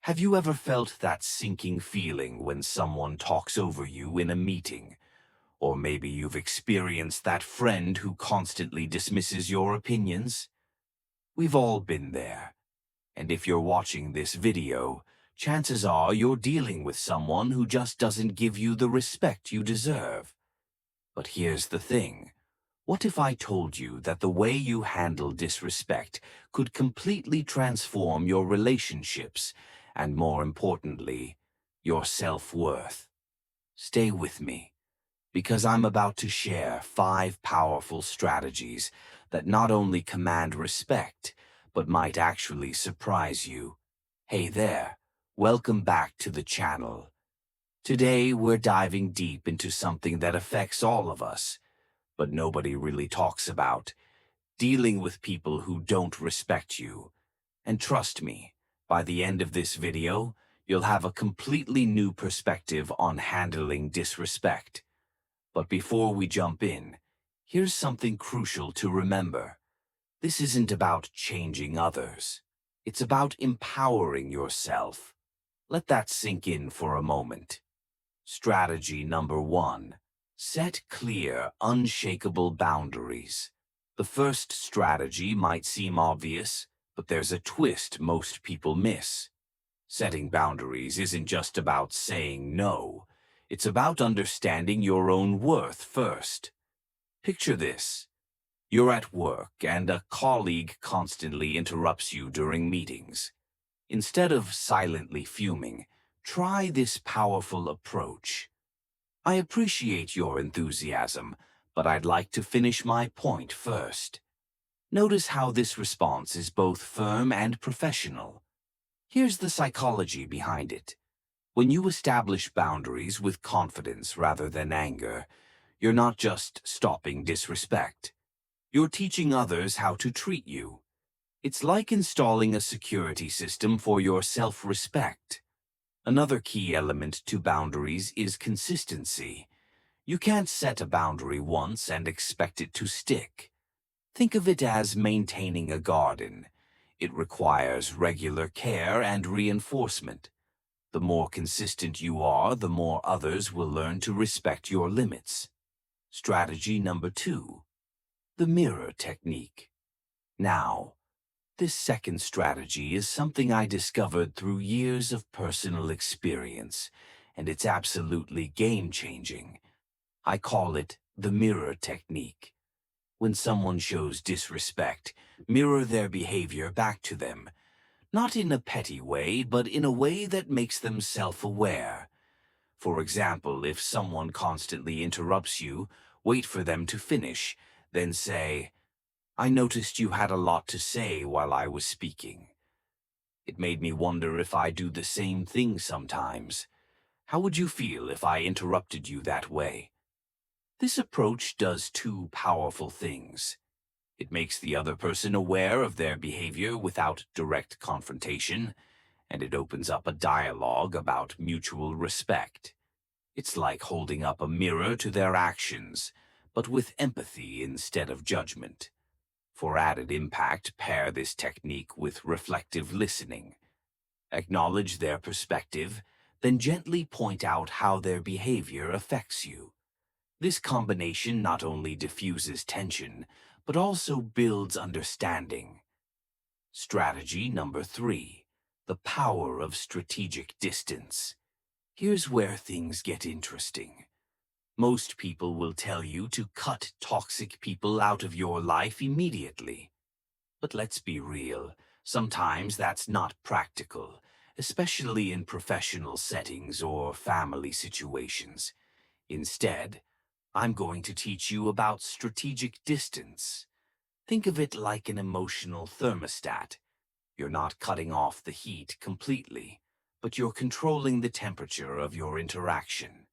Have you ever felt that sinking feeling when someone talks over you in a meeting? Or maybe you've experienced that friend who constantly dismisses your opinions? We've all been there. And if you're watching this video, chances are you're dealing with someone who just doesn't give you the respect you deserve. But here's the thing. What if I told you that the way you handle disrespect could completely transform your relationships and, more importantly, your self-worth? Stay with me, because I'm about to share 5 powerful strategies that not only command respect, but might actually surprise you. Hey there, welcome back to the channel. Today we're diving deep into something that affects all of us, but nobody really talks about: dealing with people who don't respect you. And trust me, by the end of this video, you'll have a completely new perspective on handling disrespect. But before we jump in, here's something crucial to remember. This isn't about changing others. It's about empowering yourself. Let that sink in for a moment. Strategy number 1. Set clear, unshakable boundaries. The first strategy might seem obvious, but there's a twist most people miss. Setting boundaries isn't just about saying no. It's about understanding your own worth first. Picture this. You're at work and a colleague constantly interrupts you during meetings. Instead of silently fuming, try this powerful approach. I appreciate your enthusiasm, but I'd like to finish my point first. Notice how this response is both firm and professional. Here's the psychology behind it. When you establish boundaries with confidence rather than anger, you're not just stopping disrespect. You're teaching others how to treat you. It's like installing a security system for your self-respect. Another key element to boundaries is consistency. You can't set a boundary once and expect it to stick. Think of it as maintaining a garden. It requires regular care and reinforcement. The more consistent you are, the more others will learn to respect your limits. Strategy number 2. The mirror technique. Now, this second strategy is something I discovered through years of personal experience, and it's absolutely game-changing. I call it the mirror technique. When someone shows disrespect, mirror their behavior back to them. Not in a petty way, but in a way that makes them self-aware. For example, if someone constantly interrupts you, wait for them to finish, then say, "I noticed you had a lot to say while I was speaking. It made me wonder if I do the same thing sometimes. How would you feel if I interrupted you that way?" This approach does 2 powerful things. It makes the other person aware of their behavior without direct confrontation, and it opens up a dialogue about mutual respect. It's like holding up a mirror to their actions, but with empathy instead of judgment. For added impact, pair this technique with reflective listening. Acknowledge their perspective, then gently point out how their behavior affects you. This combination not only diffuses tension, but also builds understanding. Strategy number 3. The power of strategic distance. Here's where things get interesting. Most people will tell you to cut toxic people out of your life immediately. But let's be real, sometimes that's not practical, especially in professional settings or family situations. Instead, I'm going to teach you about strategic distance. Think of it like an emotional thermostat. You're not cutting off the heat completely, but you're controlling the temperature of your interaction.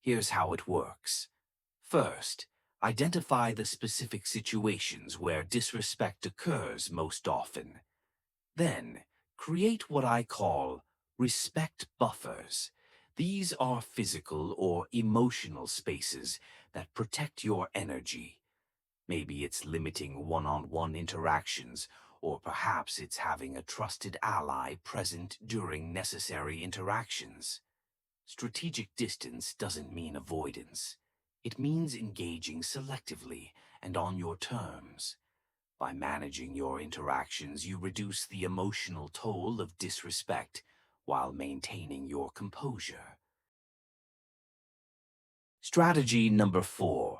Here's how it works. First, identify the specific situations where disrespect occurs most often. Then, create what I call respect buffers. These are physical or emotional spaces that protect your energy. Maybe it's limiting one-on-one interactions Or perhaps it's having a trusted ally present during necessary interactions. Strategic distance doesn't mean avoidance. It means engaging selectively and on your terms. By managing your interactions, you reduce the emotional toll of disrespect while maintaining your composure. Strategy number 4.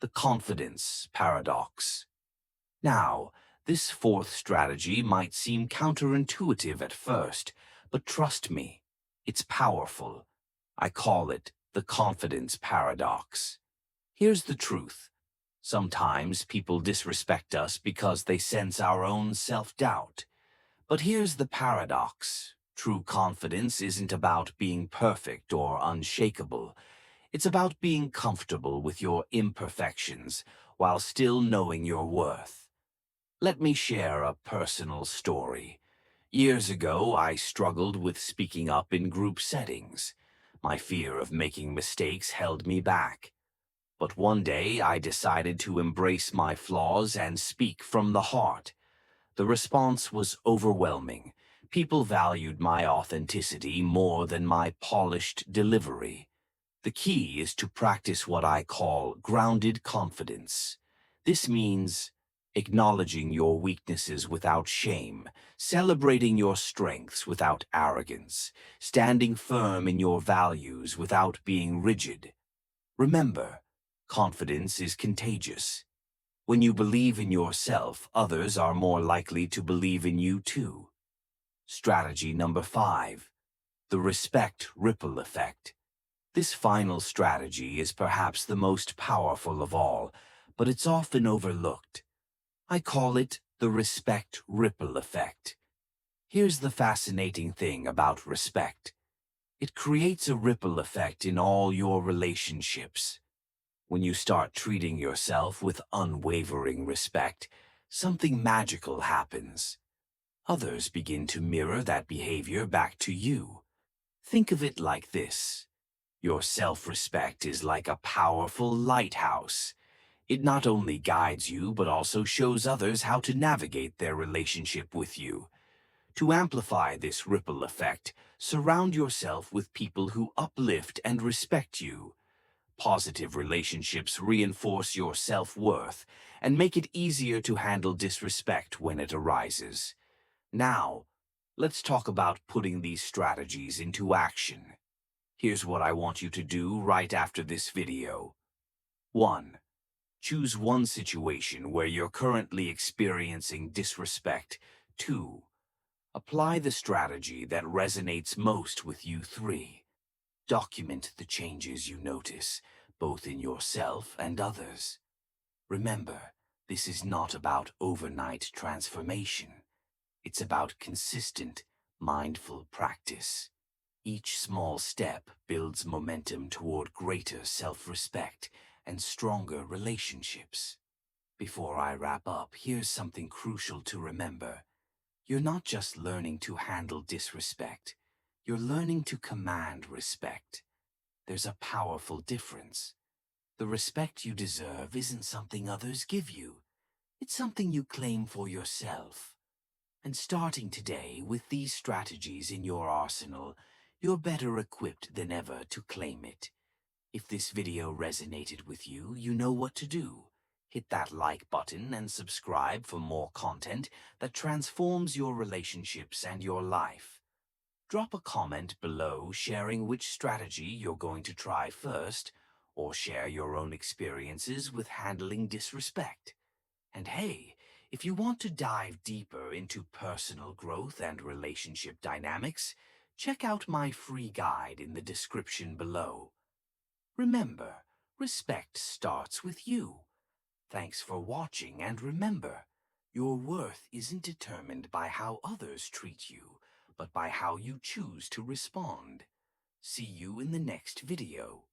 The confidence paradox. Now, this fourth strategy might seem counterintuitive at first, but trust me, it's powerful. I call it the confidence paradox. Here's the truth. Sometimes people disrespect us because they sense our own self-doubt. But here's the paradox. True confidence isn't about being perfect or unshakable. It's about being comfortable with your imperfections while still knowing your worth. Let me share a personal story. Years ago, I struggled with speaking up in group settings. My fear of making mistakes held me back. But one day, I decided to embrace my flaws and speak from the heart. The response was overwhelming. People valued my authenticity more than my polished delivery. The key is to practice what I call grounded confidence. This means acknowledging your weaknesses without shame, celebrating your strengths without arrogance, standing firm in your values without being rigid. Remember, confidence is contagious. When you believe in yourself, others are more likely to believe in you too. Strategy number 5. The respect ripple effect. This final strategy is perhaps the most powerful of all, but it's often overlooked. I call it the respect ripple effect. Here's the fascinating thing about respect. It creates a ripple effect in all your relationships. When you start treating yourself with unwavering respect, something magical happens. Others begin to mirror that behavior back to you. Think of it like this. Your self-respect is like a powerful lighthouse. It not only guides you, but also shows others how to navigate their relationship with you. To amplify this ripple effect, surround yourself with people who uplift and respect you. Positive relationships reinforce your self-worth and make it easier to handle disrespect when it arises. Now, let's talk about putting these strategies into action. Here's what I want you to do right after this video. 1. Choose one situation where you're currently experiencing disrespect. 2. Apply the strategy that resonates most with you. 3. Document the changes you notice, both in yourself and others. Remember, this is not about overnight transformation. It's about consistent, mindful practice. Each small step builds momentum toward greater self-respect and stronger relationships. Before I wrap up, here's something crucial to remember. You're not just learning to handle disrespect. You're learning to command respect. There's a powerful difference. The respect you deserve isn't something others give you. It's something you claim for yourself. And starting today with these strategies in your arsenal, you're better equipped than ever to claim it. If this video resonated with you, you know what to do. Hit that like button and subscribe for more content that transforms your relationships and your life. Drop a comment below sharing which strategy you're going to try first, or share your own experiences with handling disrespect. And hey, if you want to dive deeper into personal growth and relationship dynamics, check out my free guide in the description below. Remember, respect starts with you. Thanks for watching, and remember, your worth isn't determined by how others treat you, but by how you choose to respond. See you in the next video.